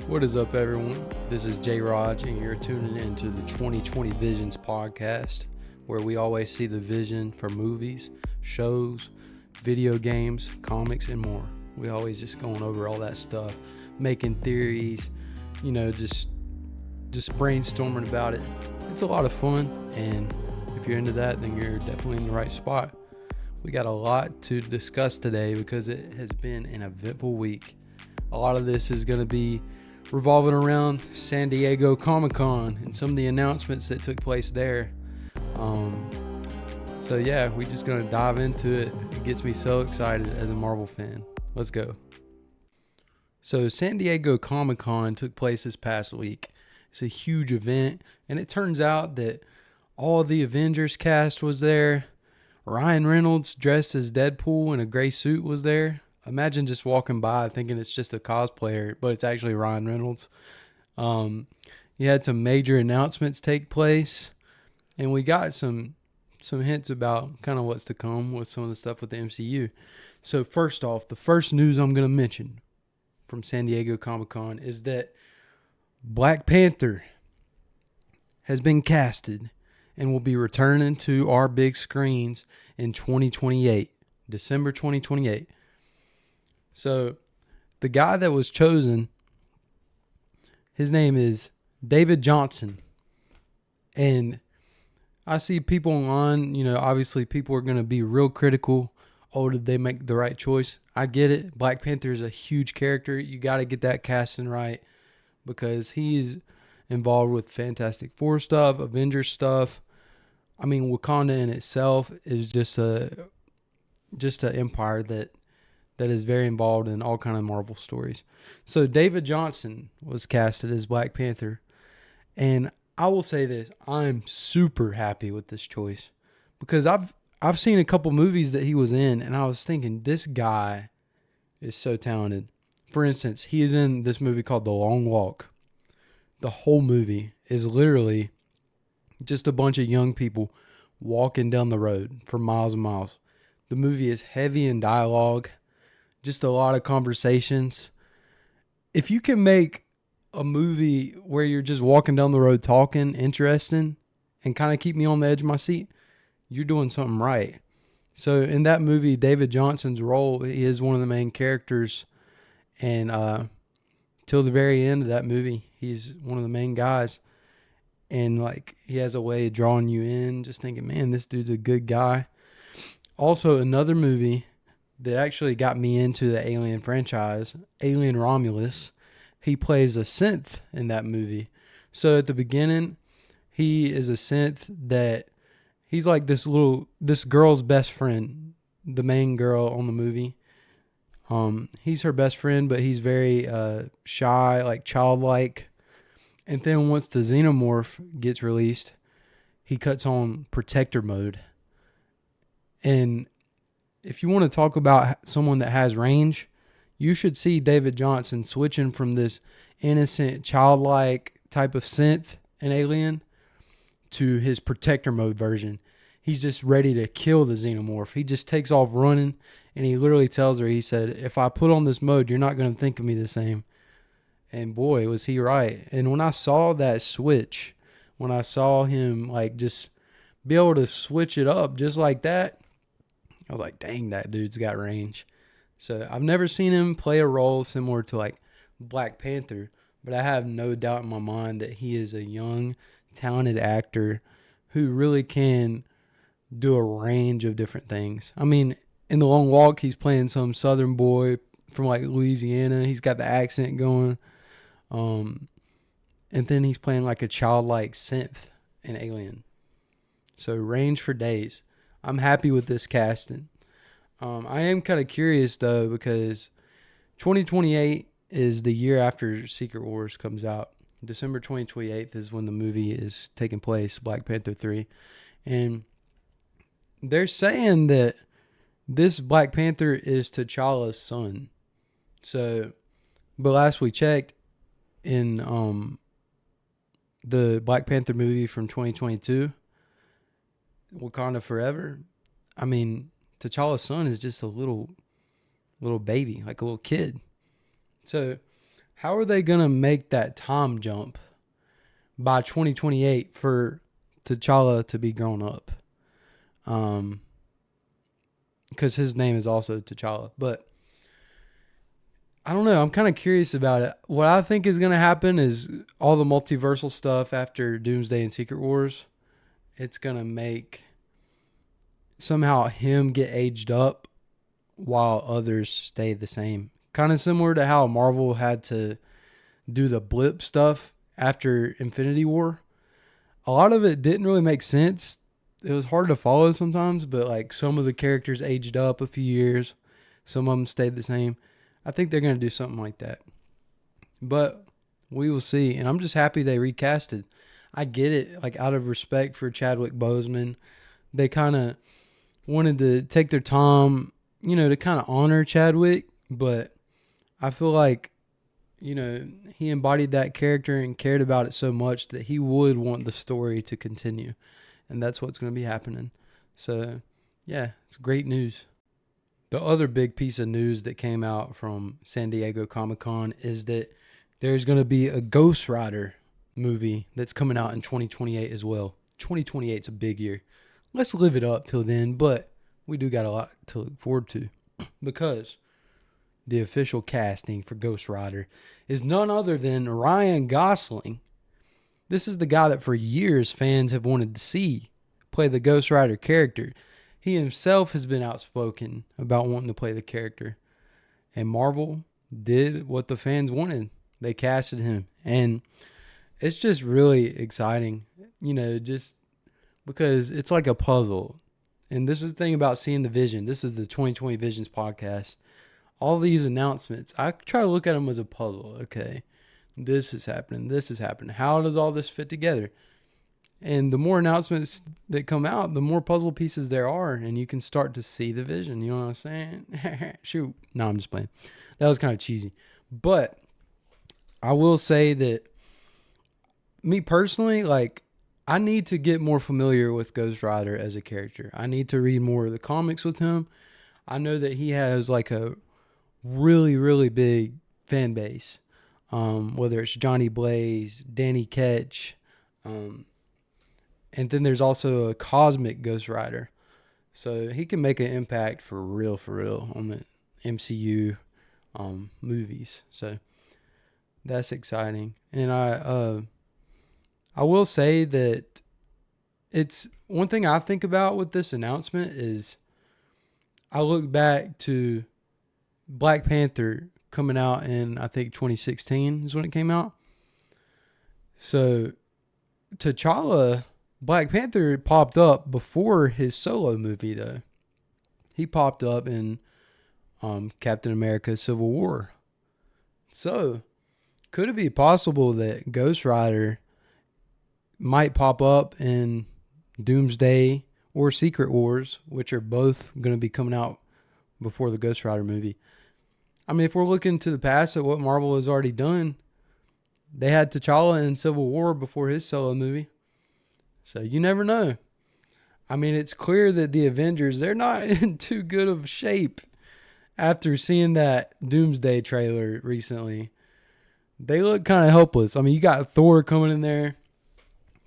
What is up, everyone? This is J. Raj, and you're tuning into the 2020 Visions podcast, where we always see the vision for movies, shows, video games, comics, and more. We always just going over all that stuff, making theories, just brainstorming about it. It's a lot of fun, and if you're into that, then you're definitely in the right spot. We got a lot to discuss today because it has been an eventful week. A lot of this is going to be revolving around San Diego Comic-Con and some of the announcements that took place there. So yeah, we're just going to dive into it. It gets me so excited as a Marvel fan. Let's go. So San Diego Comic-Con took place this past week. It's a huge event, and it turns out that all the Avengers cast was there. Ryan Reynolds dressed as Deadpool in a gray suit was there. Imagine just walking by thinking it's just a cosplayer, but it's actually Ryan Reynolds. You had some major announcements take place, and we got some hints about kind of what's to come with some of the stuff with the MCU. So first off, the first news I'm going to mention from San Diego Comic-Con is that Black Panther has been casted and will be returning to our big screens in 2028, December 2028. So the guy that was chosen, his name is David Jonsson. And I see people online, obviously people are going to be real critical. Oh, did they make the right choice? I get it. Black Panther is a huge character. You got to get that casting right because he's involved with Fantastic Four stuff, Avengers stuff. I mean, Wakanda in itself is just an empire that is very involved in all kind of Marvel stories. So David Jonsson was casted as Black Panther. And I will say this, I'm super happy with this choice because I've seen a couple movies that he was in, and I was thinking, this guy is so talented. For instance, he is in this movie called The Long Walk. The whole movie is literally just a bunch of young people walking down the road for miles and miles. The movie is heavy in dialogue, just a lot of conversations. If you can make a movie where you're just walking down the road talking, interesting, and kind of keep me on the edge of my seat, you're doing something right. So in that movie, David Jonsson's role, he is one of the main characters. And till the very end of that movie, he's one of the main guys. And he has a way of drawing you in, just thinking, man, this dude's a good guy. Also, another movie that actually got me into the Alien franchise, Alien Romulus. He plays a synth in that movie. So at the beginning, he is a synth that he's like this girl's best friend, the main girl on the movie. He's her best friend, but he's very shy, childlike. And then once the Xenomorph gets released, he cuts on protector mode. And if you want to talk about someone that has range, you should see David Jonsson switching from this innocent, childlike type of synth in Alien to his protector mode version. He's just ready to kill the Xenomorph. He just takes off running, and he literally tells her, he said, if I put on this mode, you're not going to think of me the same. And boy, was he right. And when I saw that switch, when I saw him just be able to switch it up just like that, I was like, dang, that dude's got range. So I've never seen him play a role similar to Black Panther, but I have no doubt in my mind that he is a young, talented actor who really can do a range of different things. I mean, in The Long Walk, he's playing some southern boy from Louisiana. He's got the accent going. And then he's playing a childlike synth in Alien. So range for days. I'm happy with this casting. I am kind of curious, though, because 2028 is the year after Secret Wars comes out. December 2028 is when the movie is taking place, Black Panther 3. And they're saying that this Black Panther is T'Challa's son. So, but last we checked, in the Black Panther movie from 2022, Wakanda Forever, I mean, T'Challa's son is just a little baby, a little kid. So how are they going to make that time jump by 2028 for T'Challa to be grown up? Because his name is also T'Challa. But I don't know. I'm kind of curious about it. What I think is going to happen is all the multiversal stuff after Doomsday and Secret Wars. It's going to make somehow him get aged up while others stay the same. Kind of similar to how Marvel had to do the blip stuff after Infinity War. A lot of it didn't really make sense. It was hard to follow sometimes, but like some of the characters aged up a few years. Some of them stayed the same. I think they're going to do something like that. But we will see. And I'm just happy they recasted. I get it, like out of respect for Chadwick Boseman. They kind of wanted to take their time, to kind of honor Chadwick. But I feel like, he embodied that character and cared about it so much that he would want the story to continue. And that's what's going to be happening. So, yeah, it's great news. The other big piece of news that came out from San Diego Comic-Con is that there's going to be a Ghost Rider movie that's coming out in 2028 as well. 2028 is a big year. Let's live it up till then, but we do got a lot to look forward to because the official casting for Ghost Rider is none other than Ryan Gosling. This is the guy that for years fans have wanted to see play the Ghost Rider character. He himself has been outspoken about wanting to play the character. And Marvel did what the fans wanted. They casted him. And it's just really exciting, just because it's like a puzzle. And this is the thing about seeing the vision. This is the 2020 Visions podcast. All these announcements, I try to look at them as a puzzle. Okay, this is happening. This is happening. How does all this fit together? And the more announcements that come out, the more puzzle pieces there are, and you can start to see the vision. You know what I'm saying? Shoot. No, I'm just playing. That was kind of cheesy. But I will say that me personally, like, I need to get more familiar with Ghost Rider as a character. I need to read more of the comics with him. I know that he has like a really, really big fan base. Whether it's Johnny Blaze, Danny Ketch, and then there's also a cosmic Ghost Rider. So he can make an impact for real on the MCU movies. So that's exciting. And I will say that it's one thing I think about with this announcement is I look back to Black Panther coming out in, I think, 2016 is when it came out. So T'Challa, Black Panther popped up before his solo movie, though. He popped up in Captain America Civil War. So, could it be possible that Ghost Rider might pop up in Doomsday or Secret Wars, which are both going to be coming out before the Ghost Rider movie? I mean, if we're looking to the past at what Marvel has already done, they had T'Challa in Civil War before his solo movie. So you never know. I mean, it's clear that the Avengers, they're not in too good of shape after seeing that Doomsday trailer recently. They look kind of helpless. I mean, you got Thor coming in there,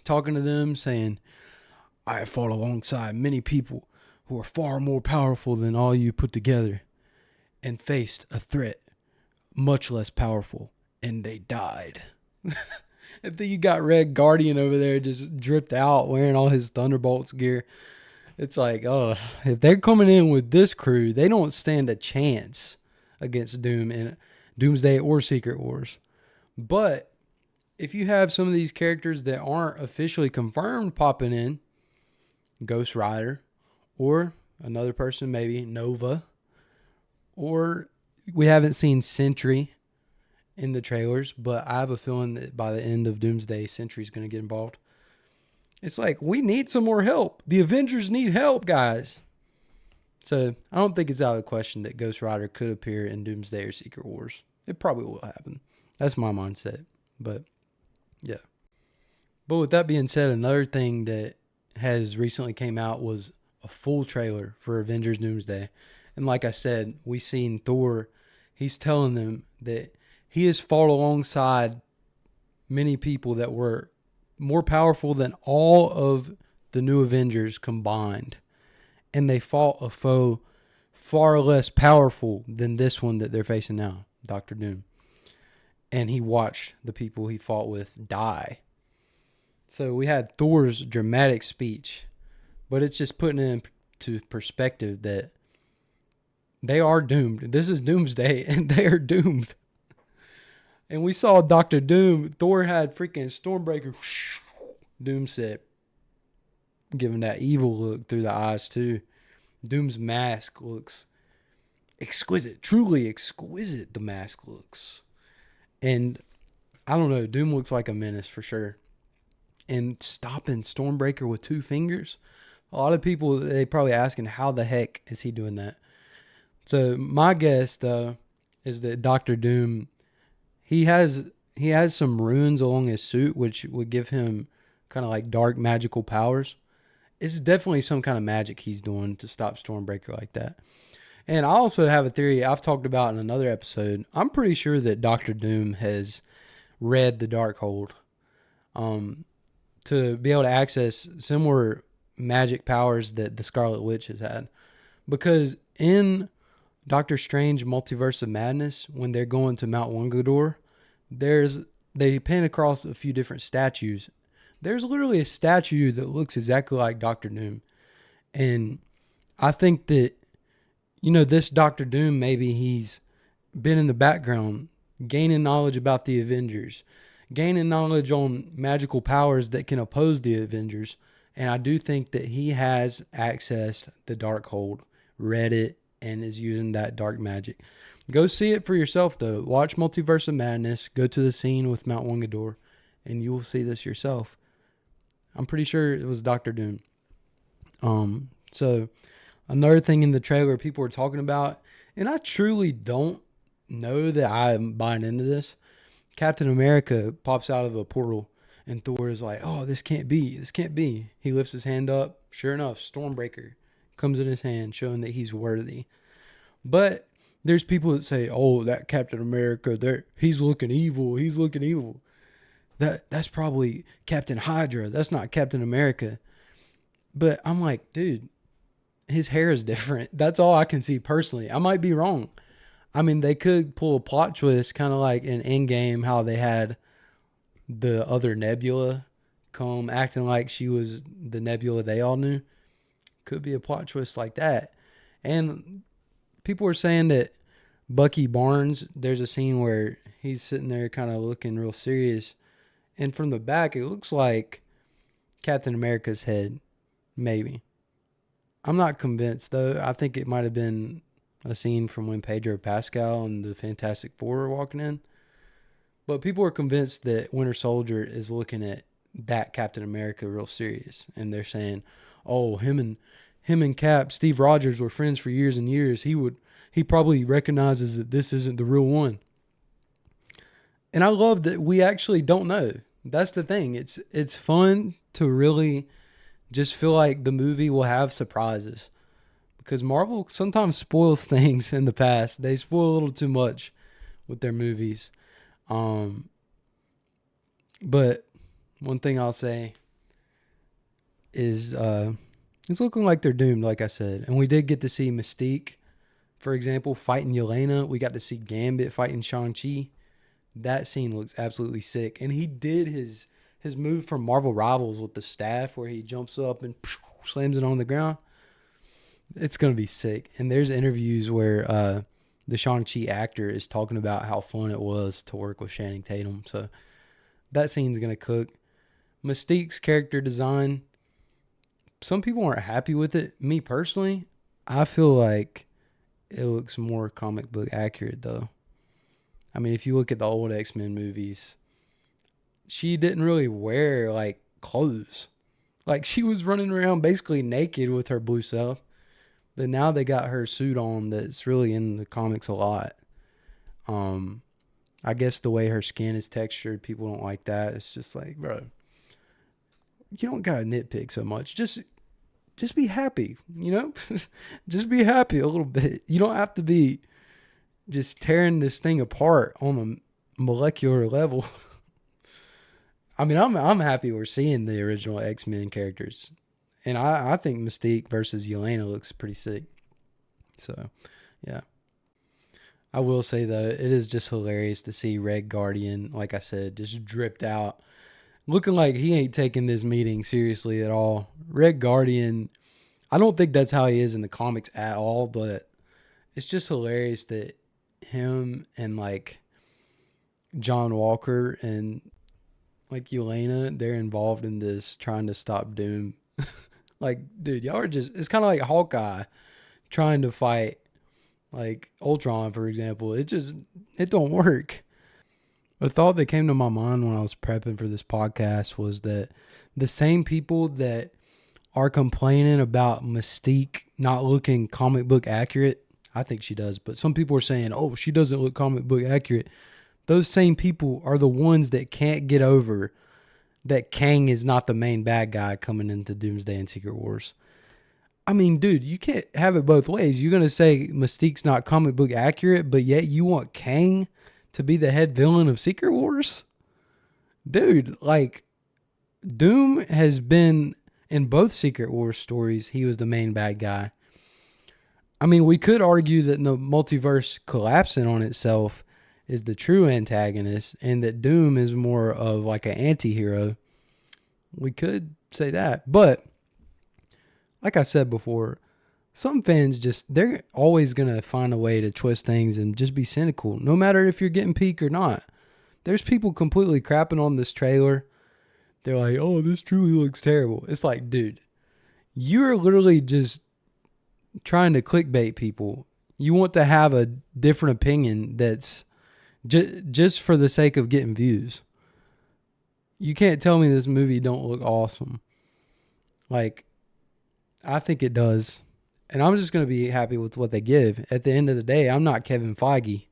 talking to them, saying, I have fought alongside many people who are far more powerful than all you put together and faced a threat much less powerful, and they died. And then you got Red Guardian over there just dripped out wearing all his Thunderbolts gear. It's like, oh, if they're coming in with this crew, they don't stand a chance against Doom in Doomsday or Secret Wars. But if you have some of these characters that aren't officially confirmed popping in, Ghost Rider, or another person, maybe Nova, or we haven't seen Sentry in the trailers, but I have a feeling that by the end of Doomsday, Sentry's going to get involved. It's like, we need some more help. The Avengers need help, guys. So I don't think it's out of the question that Ghost Rider could appear in Doomsday or Secret Wars. It probably will happen. That's my mindset. But yeah. But with that being said, another thing that has recently came out was a full trailer for Avengers Doomsday. And like I said, we seen Thor. He's telling them that he has fought alongside many people that were more powerful than all of the new Avengers combined. And they fought a foe far less powerful than this one that they're facing now, Doctor Doom. And he watched the people he fought with die. So we had Thor's dramatic speech, but it's just putting it into perspective that they are doomed. This is Doomsday, and they are doomed. And we saw Doctor Doom. Thor had freaking Stormbreaker. Doom said, giving that evil look through the eyes too. Doom's mask looks exquisite. Truly exquisite, the mask looks. And I don't know, Doom looks like a menace for sure. And stopping Stormbreaker with 2 fingers, a lot of people, they probably asking, how the heck is he doing that? So my guess, though, is that Doctor Doom, he has some runes along his suit, which would give him kind of like dark magical powers. It's definitely some kind of magic he's doing to stop Stormbreaker like that. And I also have a theory I've talked about in another episode. I'm pretty sure that Doctor Doom has read the Darkhold to be able to access similar magic powers that the Scarlet Witch has had. Because in Doctor Strange Multiverse of Madness, when they're going to Mount Wangador, they pan across a few different statues. There's literally a statue that looks exactly like Doctor Doom. And I think that, this Doctor Doom, maybe he's been in the background, gaining knowledge about the Avengers, gaining knowledge on magical powers that can oppose the Avengers. And I do think that he has accessed the Darkhold, read it, and is using that dark magic. Go see it for yourself, though. Watch Multiverse of Madness. Go to the scene with Mount Wangador, and you will see this yourself. I'm pretty sure it was Doctor Doom. So another thing in the trailer people were talking about, and I truly don't know that I'm buying into this. Captain America pops out of a portal, and Thor is like, "Oh, this can't be. This can't be." He lifts his hand up. Sure enough, Stormbreaker comes in his hand, showing that he's worthy. But there's people that say, "Oh, that Captain America, he's looking evil. He's looking evil." That's probably Captain Hydra. That's not Captain America. But I'm like, dude, his hair is different. That's all I can see personally. I might be wrong. I mean, they could pull a plot twist, kind of like in Endgame, how they had the other Nebula come acting like she was the Nebula they all knew. Could be a plot twist like that. And people were saying that Bucky Barnes, there's a scene where he's sitting there kind of looking real serious. And from the back, it looks like Captain America's head. Maybe. I'm not convinced, though. I think it might have been a scene from when Pedro Pascal and the Fantastic Four were walking in. But people are convinced that Winter Soldier is looking at that Captain America real serious. And they're saying, oh, him and Cap, Steve Rogers were friends for years and years. He probably recognizes that this isn't the real one. And I love that we actually don't know. That's the thing. It's fun to really just feel like the movie will have surprises. Because Marvel sometimes spoils things in the past. They spoil a little too much with their movies. But one thing I'll say is it's looking like they're doomed, like I said. And we did get to see Mystique, for example, fighting Yelena. We got to see Gambit fighting Shang-Chi. That scene looks absolutely sick. And he did his move from Marvel Rivals with the staff where he jumps up and slams it on the ground. It's going to be sick. And there's interviews where the Shang-Chi actor is talking about how fun it was to work with Channing Tatum. So that scene's going to cook. Mystique's character design, some people aren't happy with it. Me personally, I feel like it looks more comic book accurate, though. I mean, if you look at the old X-Men movies, she didn't really wear, like, clothes. Like, she was running around basically naked with her blue self. But now they got her suit on that's really in the comics a lot. I guess the way her skin is textured, people don't like that. It's just like, bro, you don't gotta nitpick so much. Just be happy, you know? Just be happy a little bit. You don't have to be just tearing this thing apart on molecular level. I mean, I'm happy we're seeing the original X-Men characters. And I think Mystique versus Yelena looks pretty sick. So, yeah. I will say, though, it is just hilarious to see Red Guardian, like I said, just dripped out. Looking like he ain't taking this meeting seriously at all. Red Guardian, I don't think that's how he is in the comics at all, but it's just hilarious that him and, like, John Walker and, like, Yelena, they're involved in this trying to stop Doom. Like, dude, y'all are just, it's kind of like Hawkeye trying to fight, like, Ultron, for example. It don't work. A thought that came to my mind when I was prepping for this podcast was that the same people that are complaining about Mystique not looking comic book accurate, I think she does, but some people are saying, oh, she doesn't look comic book accurate. Those same people are the ones that can't get over that Kang is not the main bad guy coming into Doomsday and Secret Wars. I mean, dude, you can't have it both ways. You're going to say Mystique's not comic book accurate, but yet you want Kang to be the head villain of Secret Wars? Dude, like, Doom has been in both Secret Wars stories, he was the main bad guy. I mean, we could argue that the multiverse collapsing on itself is the true antagonist and that Doom is more of like an anti-hero. We could say that. But like I said before, some fans they're always going to find a way to twist things and just be cynical, no matter if you're getting peak or not. There's people completely crapping on this trailer. They're like, oh, this truly looks terrible. It's like, dude, you're literally just trying to clickbait people. You want to have a different opinion that's just for the sake of getting views. You can't tell me this movie don't look awesome. Like, I think it does. And I'm just going to be happy with what they give. At the end of the day, I'm not Kevin Feige.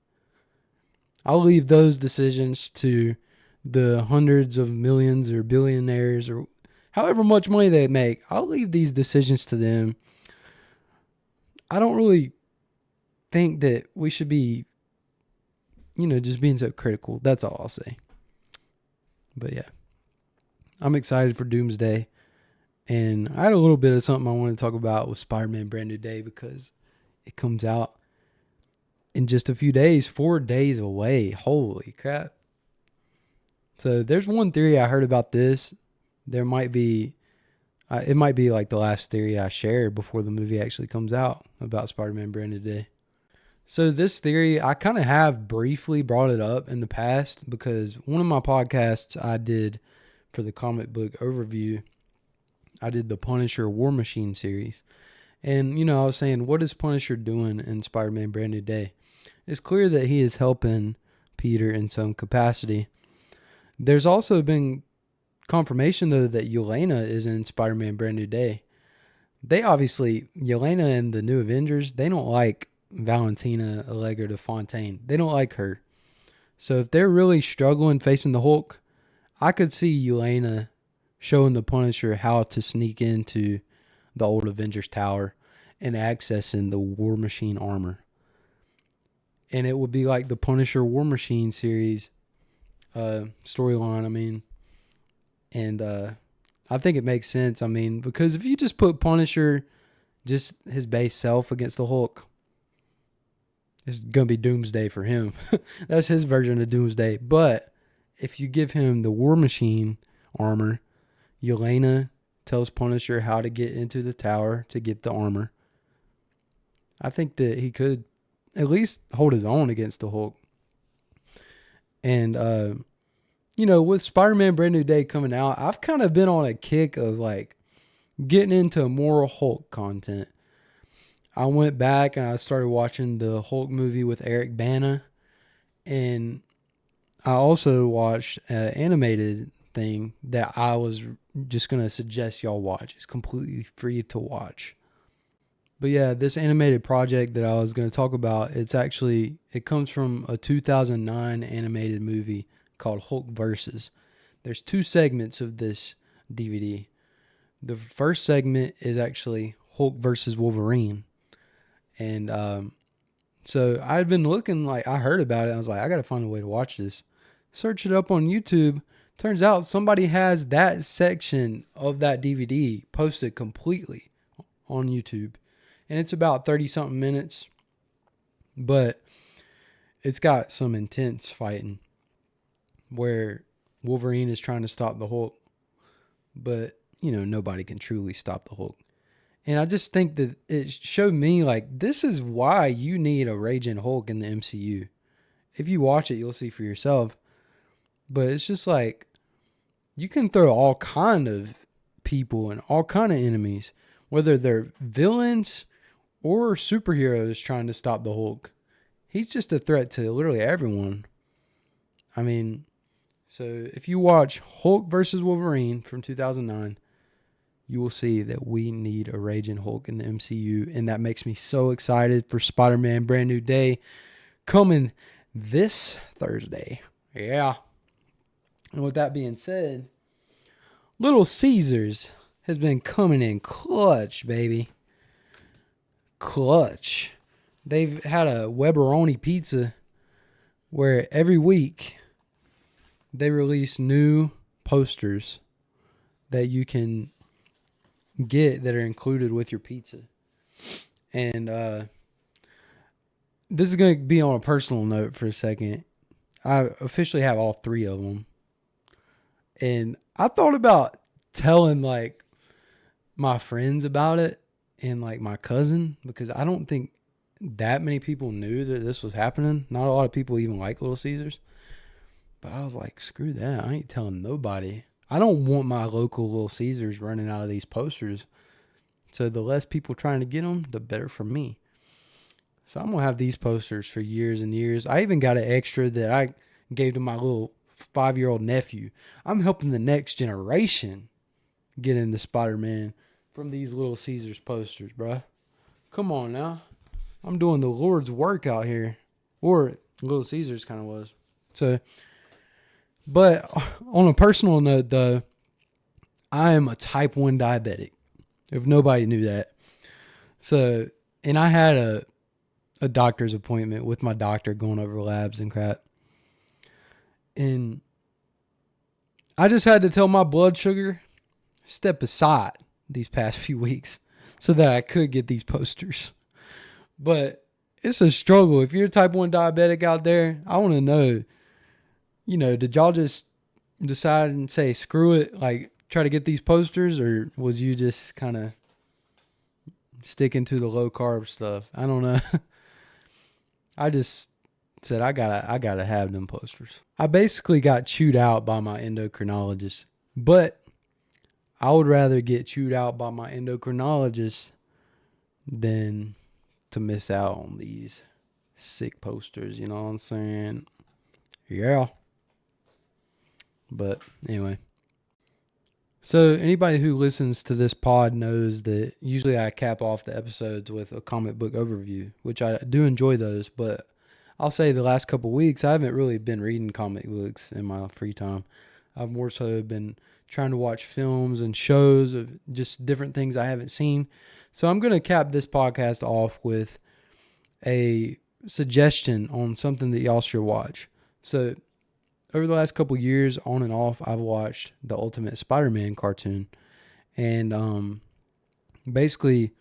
I'll leave those decisions to the hundreds of millions or billionaires or however much money they make. I'll leave these decisions to them. I don't really think that we should be, just being so critical. That's all I'll say. But yeah, I'm excited for Doomsday. And I had a little bit of something I wanted to talk about with Spider-Man Brand New Day because it comes out in just a few days, 4 days away. Holy crap. So there's one theory I heard about this. There might be, it might be like the last theory I shared before the movie actually comes out about Spider-Man Brand New Day. So this theory, I kind of have briefly brought it up in the past because one of my podcasts I did for the comic book overview, I did the Punisher War Machine series. And, I was saying, what is Punisher doing in Spider-Man Brand New Day? It's clear that he is helping Peter in some capacity. There's also been confirmation, though, that Yelena is in Spider-Man Brand New Day. Yelena and the New Avengers, they don't like Valentina Allegra de Fontaine. They don't like her. So if they're really struggling facing the Hulk, I could see Yelena showing the Punisher how to sneak into the old Avengers Tower and accessing the War Machine armor. And it would be like the Punisher War Machine series storyline, And I think it makes sense, because if you just put Punisher, just his base self against the Hulk, it's going to be Doomsday for him. That's his version of Doomsday. But if you give him the War Machine armor, Yelena tells Punisher how to get into the tower to get the armor. I think that he could at least hold his own against the Hulk. And, with Spider-Man Brand New Day coming out, I've kind of been on a kick of like getting into more Hulk content. I went back and I started watching the Hulk movie with Eric Bana. And I also watched an animated thing that I was just going to suggest y'all watch. It's completely free to watch. But yeah, this animated project that I was going to talk about, it comes from a 2009 animated movie called Hulk Versus. There's 2 segments of this DVD. The first segment is actually Hulk versus Wolverine. And so I had been looking, I heard about it. I was like, I got to find a way to watch this. Search it up on YouTube. Turns out somebody has that section of that DVD posted completely on YouTube. And it's about 30 something minutes. But it's got some intense fighting where Wolverine is trying to stop the Hulk. But, nobody can truly stop the Hulk. And I just think that it showed me, like, this is why you need a Raging Hulk in the MCU. If you watch it, you'll see for yourself. But it's just like, you can throw all kind of people and all kind of enemies, whether they're villains or superheroes trying to stop the Hulk. He's just a threat to literally everyone. I mean, so if you watch Hulk versus Wolverine from 2009, you will see that we need a Raging Hulk in the MCU, and that makes me so excited for Spider-Man Brand New Day coming this Thursday. Yeah. And with that being said, Little Caesars has been coming in clutch, baby. Clutch. They've had a Webberoni pizza where every week they release new posters that you can get that are included with your pizza. And this is going to be on a personal note for a second. I officially have all 3 of them. And I thought about telling like my friends about it and like my cousin, because I don't think that many people knew that this was happening. Not a lot of people even like Little Caesars. But I was like, screw that. I ain't telling nobody. I don't want my local Little Caesars running out of these posters. So the less people trying to get them, the better for me. So I'm going to have these posters for years and years. I even got an extra that I gave to my little 5-year-old nephew. I'm helping the next generation get into Spider-Man from these Little Caesars posters, bruh. Come on now. I'm doing the Lord's work out here. Or Little Caesars kind of was. So, but on a personal note, though, I am a type 1 diabetic. If nobody knew that. So, and I had a doctor's appointment with my doctor going over labs and crap. And I just had to tell my blood sugar, step aside these past few weeks so that I could get these posters. But it's a struggle. If you're a type 1 diabetic out there, I want to know, did y'all just decide and say, screw it, like try to get these posters, or was you just kind of sticking to the low carb stuff? I don't know. I just said, I gotta have them posters. I basically got chewed out by my endocrinologist, but I would rather get chewed out by my endocrinologist than to miss out on these sick posters. You know what I'm saying? Yeah. But anyway. So anybody who listens to this pod knows that usually I cap off the episodes with a comic book overview, which I do enjoy those, but I'll say the last couple weeks I haven't really been reading comic books in my free time. I've more so been trying to watch films and shows of just different things I haven't seen. So I'm going to cap this podcast off with a suggestion on something that y'all should watch. So over the last couple years, on and off, I've watched the Ultimate Spider-Man cartoon. And basically,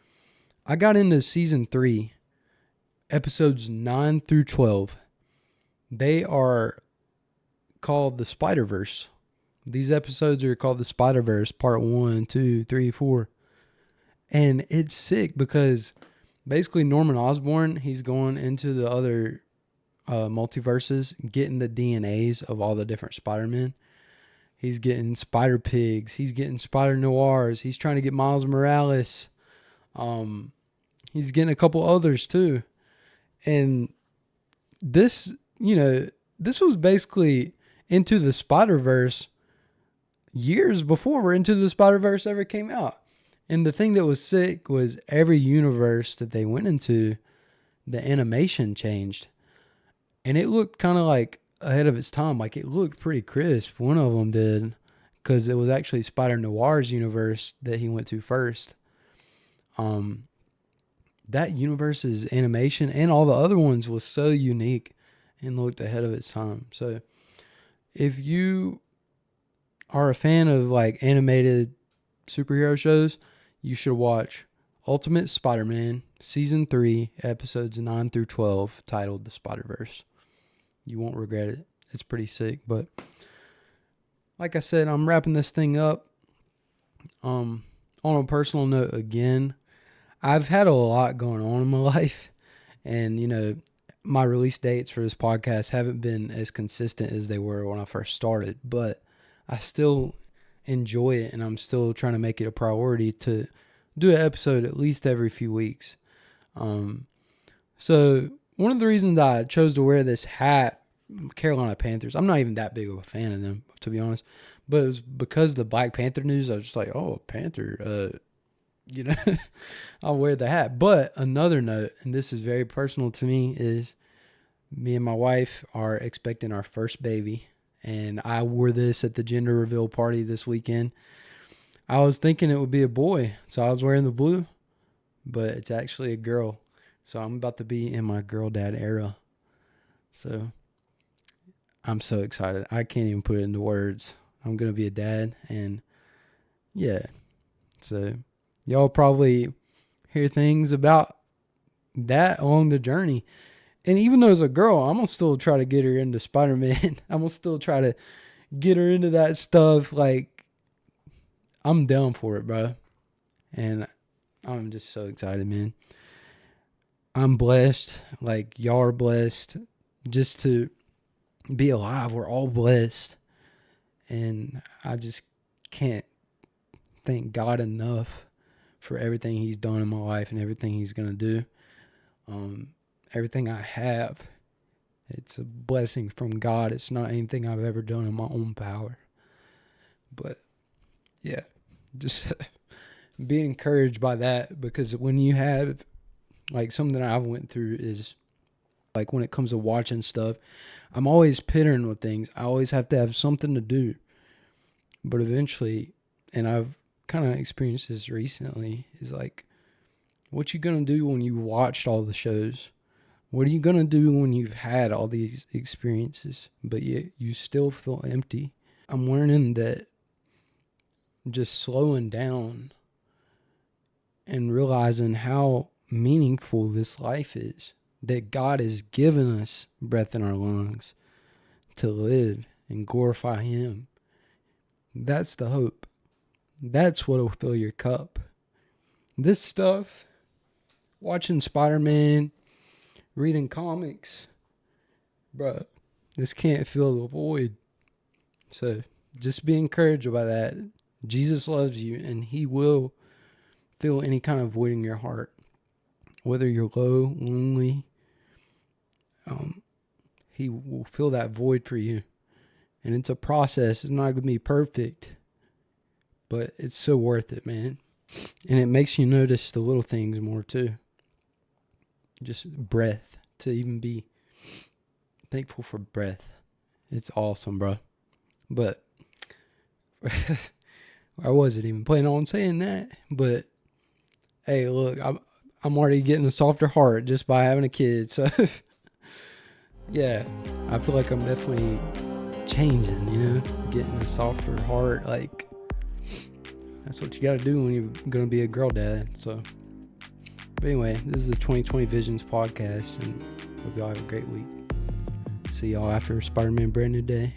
I got into season 3, episodes 9 through 12. They are called the Spider-Verse. These episodes are called the Spider-Verse, part 1, 2, 3, 4. And it's sick because basically Norman Osborn, he's going into the other multiverses, getting the DNAs of all the different Spider-Men. He's getting Spider-Pigs. He's getting Spider-Noirs. He's trying to get Miles Morales. He's getting a couple others too. And this, this was basically Into the Spider-Verse years before Into the Spider-Verse ever came out. And the thing that was sick was every universe that they went into, the animation changed. And it looked kind of like ahead of its time. Like it looked pretty crisp. One of them did, because it was actually Spider-Noir's universe that he went to first. That universe's animation and all the other ones was so unique and looked ahead of its time. So if you are a fan of like animated superhero shows, you should watch Ultimate Spider-Man Season 3, Episodes 9 through 12, titled The Spider-Verse. You won't regret it. It's pretty sick. But like I said, I'm wrapping this thing up. On a personal note again, I've had a lot going on in my life. And, you know, my release dates for this podcast haven't been as consistent as they were when I first started. But I still enjoy it, and I'm still trying to make it a priority to do an episode at least every few weeks. So one of the reasons I chose to wear this hat, Carolina Panthers, I'm not even that big of a fan of them, to be honest, but it was because of the Black Panther news. I was just like, oh, Panther, you know, I'll wear the hat. But another note, and this is very personal to me, is me and my wife are expecting our first baby. And I wore this at the gender reveal party this weekend. I was thinking it would be a boy, so I was wearing the blue, but it's actually a girl. So I'm about to be in my girl dad era. So I'm so excited. I can't even put it into words. I'm going to be a dad, and yeah. So y'all probably hear things about that along the journey. And even though it's a girl, I'm going to still try to get her into Spider-Man. I'm going to still try to get her into that stuff. Like, I'm down for it, bro. And I'm just so excited, man. I'm blessed. Like, y'all are blessed just to be alive. We're all blessed. And I just can't thank God enough for everything he's done in my life and everything he's going to do. Everything I have, it's a blessing from God. It's not anything I've ever done in my own power. But, yeah, just be encouraged by that, because when you have, like, something that I've went through is, like, when it comes to watching stuff, I'm always pittering with things. I always have to have something to do. But eventually, and I've kind of experienced this recently, is like, what you going to do when you watched all the shows? What are you going to do when you've had all these experiences, but yet you still feel empty? I'm learning that just slowing down and realizing how meaningful this life is, that God has given us breath in our lungs to live and glorify him. That's the hope. That's what will fill your cup. This stuff, watching Spider-Man, reading comics, bro, this can't fill the void. So just be encouraged by that. Jesus loves you, and he will fill any kind of void in your heart. Whether you're low, lonely, he will fill that void for you. And it's a process. It's not going to be perfect, but it's so worth it, man. And it makes you notice the little things more too. Just breath, to even be thankful for breath. It's awesome, bro. But I wasn't even planning on saying that. But hey, look, I'm already getting a softer heart just by having a kid. So yeah, I feel like I'm definitely changing, you know, getting a softer heart. Like, that's what you got to do when you're going to be a girl dad. So, but anyway, this is the 2020 Visions podcast, and hope y'all have a great week. See y'all after Spider-Man Brand New Day.